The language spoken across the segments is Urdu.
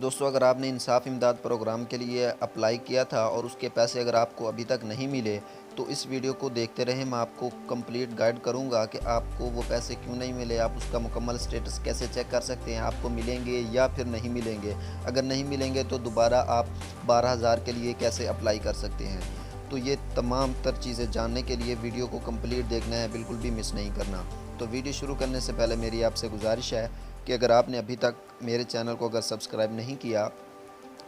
دوستو اگر آپ نے انصاف امداد پروگرام کے لیے اپلائی کیا تھا اور اس کے پیسے اگر آپ کو ابھی تک نہیں ملے تو اس ویڈیو کو دیکھتے رہیں. میں آپ کو کمپلیٹ گائیڈ کروں گا کہ آپ کو وہ پیسے کیوں نہیں ملے, آپ اس کا مکمل سٹیٹس کیسے چیک کر سکتے ہیں, آپ کو ملیں گے یا پھر نہیں ملیں گے. اگر نہیں ملیں گے تو دوبارہ آپ 12,000 کے لیے کیسے اپلائی کر سکتے ہیں. تو یہ تمام تر چیزیں جاننے کے لیے ویڈیو کو کمپلیٹ دیکھنا ہے, بالکل بھی مس نہیں کرنا. تو ویڈیو شروع کرنے سے پہلے میری آپ سے گزارش ہے کہ اگر آپ نے ابھی تک میرے چینل کو اگر سبسکرائب نہیں کیا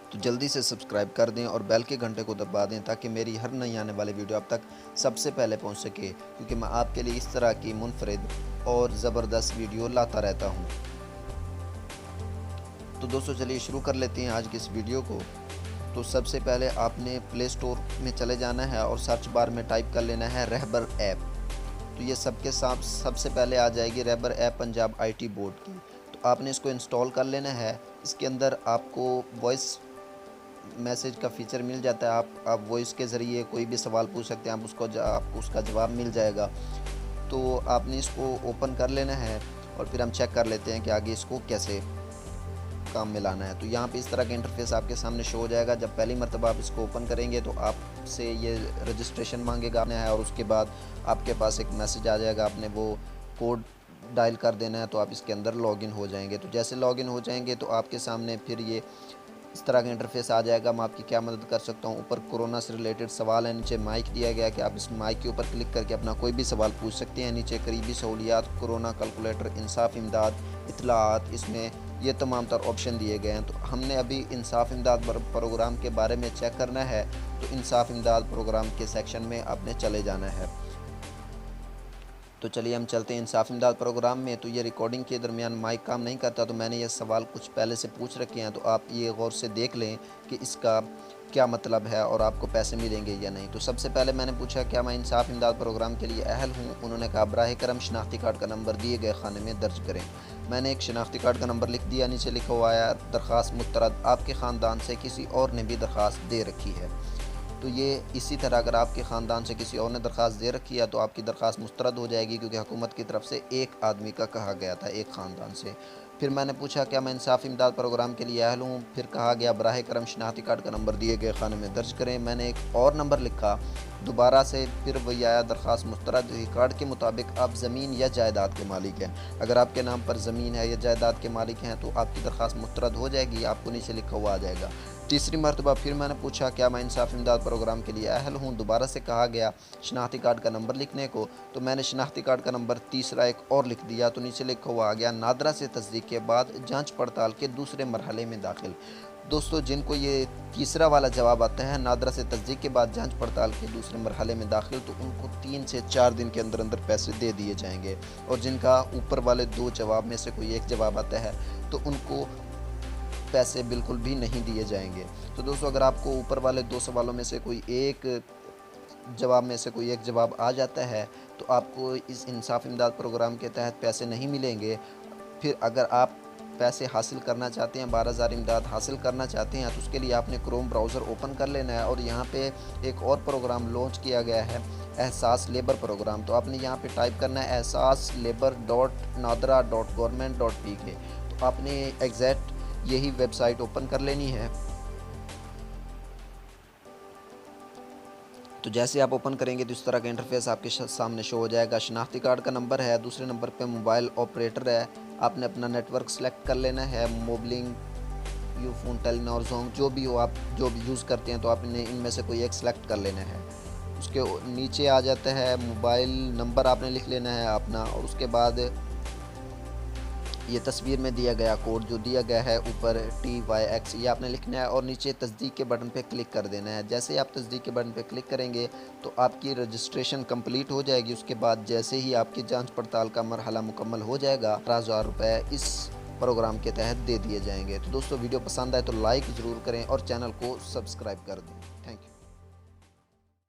تو جلدی سے سبسکرائب کر دیں اور بیل کے گھنٹے کو دبا دیں تاکہ میری ہر نئی آنے والی ویڈیو آپ تک سب سے پہلے پہنچ سکے, کیونکہ میں آپ کے لیے اس طرح کی منفرد اور زبردست ویڈیو لاتا رہتا ہوں. تو دوستو چلیے شروع کر لیتے ہیں آج کی اس ویڈیو کو. تو سب سے پہلے آپ نے پلے سٹور میں چلے جانا ہے اور سرچ بار میں ٹائپ کر لینا ہے رہبر ایپ. تو یہ سب سے پہلے آ جائے گی Rahbar app Punjab IT board کی. تو آپ نے اس کو انسٹال کر لینا ہے. اس کے اندر آپ کو وائس میسیج کا فیچر مل جاتا ہے. آپ وائس کے ذریعے کوئی بھی سوال پوچھ سکتے ہیں, آپ کو اس کا جواب مل جائے گا. تو آپ نے اس کو اوپن کر لینا ہے اور پھر ہم چیک کر لیتے ہیں کہ آگے اس کو کیسے کام میں لانا ہے. تو یہاں پہ اس طرح کا انٹرفیس آپ کے سامنے شو ہو جائے گا. جب پہلی مرتبہ آپ اس کو اوپن کریں گے تو آپ سے یہ رجسٹریشن مانگے گا ہے اور اس کے بعد آپ کے پاس ایک میسیج آ جائے گا, آپ نے وہ کوڈ ڈائل کر دینا ہے تو آپ اس کے اندر لاگ ان ہو جائیں گے. تو جیسے لاگ ان ہو جائیں گے تو آپ کے سامنے پھر یہ اس طرح کا انٹرفیس آ جائے گا. میں آپ کی کیا مدد کر سکتا ہوں. اوپر کورونا سے ریلیٹڈ سوال ہے, نیچے مائک دیا گیا کہ آپ اس مائک کے اوپر کلک کر کے اپنا کوئی بھی سوال پوچھ سکتے ہیں. نیچے قریبی سہولیات, کورونا کیلکولیٹر, انصاف امداد, اطلاعات, اس میں یہ تمام تر آپشن دیے گئے ہیں. تو ہم نے ابھی انصاف امداد پروگرام کے بارے میں چیک کرنا ہے. تو انصاف امداد پروگرام کے سیکشن میں آپ نے چلے جانا ہے. تو چلیے ہم چلتے ہیں انصاف امداد پروگرام میں. تو یہ ریکارڈنگ کے درمیان مائک کام نہیں کرتا, تو میں نے یہ سوال کچھ پہلے سے پوچھ رکھے ہیں, تو آپ یہ غور سے دیکھ لیں کہ اس کا کیا مطلب ہے اور آپ کو پیسے ملیں گے یا نہیں. تو سب سے پہلے میں نے پوچھا کیا میں انصاف امداد پروگرام کے لیے اہل ہوں. انہوں نے کہا براہ کرم شناختی کارڈ کا نمبر دیے گئے خانے میں درج کریں. میں نے ایک شناختی کارڈ کا نمبر لکھ دیا. نیچے لکھا ہوا ہے درخواست مسترد, آپ کے خاندان سے کسی اور نے بھی درخواست دے رکھی ہے. تو یہ اسی طرح اگر آپ کے خاندان سے کسی اور نے درخواست دے رکھی ہے تو آپ کی درخواست مسترد ہو جائے گی, کیونکہ حکومت کی طرف سے ایک آدمی کا کہا گیا تھا, ایک خاندان سے. پھر میں نے پوچھا کیا میں انصاف امداد پروگرام کے لیے اہل ہوں. پھر کہا گیا براہ کرم شناختی کارڈ کا نمبر دیے گئے خانے میں درج کریں. میں نے ایک اور نمبر لکھا دوبارہ سے, پھر وہی آیا درخواست مسترد. ریکارڈ کے مطابق آپ زمین یا جائیداد کے مالک ہیں. اگر آپ کے نام پر زمین ہے یا جائیداد کے مالک ہیں تو آپ کی درخواست مسترد ہو جائے گی, آپ کو نیچے لکھا ہوا آ جائے گا. تیسری مرتبہ پھر میں نے پوچھا کیا میں انصاف امداد پروگرام کے لیے اہل ہوں. دوبارہ سے کہا گیا شناختی کارڈ کا نمبر لکھنے کو, تو میں نے شناختی کارڈ کا نمبر تیسرا ایک اور لکھ دیا. تو نیچے لکھا ہوا آ گیا نادرا سے تصدیق کے بعد جانچ پڑتال کے دوسرے مرحلے میں داخل. دوستو جن کو یہ تیسرا والا جواب آتا ہے نادرا سے تصدیق کے بعد جانچ پڑتال کے دوسرے مرحلے میں داخل, تو ان کو 3 سے 4 دن کے اندر اندر پیسے دے دیے جائیں گے. اور جن کا اوپر والے 2 جواب میں سے کوئی ایک جواب آتا ہے تو ان کو پیسے بالکل بھی نہیں دیے جائیں گے. تو دوستو اگر آپ کو اوپر والے 2 سوالوں میں سے کوئی ایک جواب میں سے کوئی ایک جواب آ جاتا ہے تو آپ کو اس انصاف امداد پروگرام کے تحت پیسے نہیں ملیں گے. پھر اگر آپ پیسے حاصل کرنا چاہتے ہیں, 12,000 امداد حاصل کرنا چاہتے ہیں, تو اس کے لیے آپ نے کروم براؤزر اوپن کر لینا ہے. اور یہاں پہ ایک اور پروگرام لانچ کیا گیا ہے احساس لیبر پروگرام. تو آپ نے یہاں پہ ٹائپ کرنا ہے ehsaslabor.nadra.government.pk. تو آپ نے ایگزیکٹ یہی ویب سائٹ اوپن کر لینی ہے. تو جیسے آپ اوپن کریں گے تو اس طرح کا انٹرفیس آپ کے سامنے شو ہو جائے گا. شناختی کارڈ کا نمبر ہے, دوسرے نمبر پہ موبائل آپریٹر ہے. آپ نے اپنا نیٹ ورک سلیکٹ کر لینا ہے, موبلنگ, یو فون, ٹیلی نار, زونگ, جو بھی ہو, آپ جو بھی یوز کرتے ہیں تو آپ نے ان میں سے کوئی ایک سلیکٹ کر لینا ہے. اس کے نیچے آ جاتا ہے موبائل نمبر, آپ نے لکھ لینا ہے اپنا, اور اس کے بعد یہ تصویر میں دیا گیا کوڈ جو دیا گیا ہے اوپر TYX, یہ آپ نے لکھنا ہے اور نیچے تصدیق کے بٹن پہ کلک کر دینا ہے. جیسے ہی آپ تصدیق کے بٹن پہ کلک کریں گے تو آپ کی رجسٹریشن کمپلیٹ ہو جائے گی. اس کے بعد جیسے ہی آپ کی جانچ پڑتال کا مرحلہ مکمل ہو جائے گا 18,000 روپے اس پروگرام کے تحت دے دیے جائیں گے. تو دوستو ویڈیو پسند آئے تو لائک ضرور کریں اور چینل کو سبسکرائب کر دیں.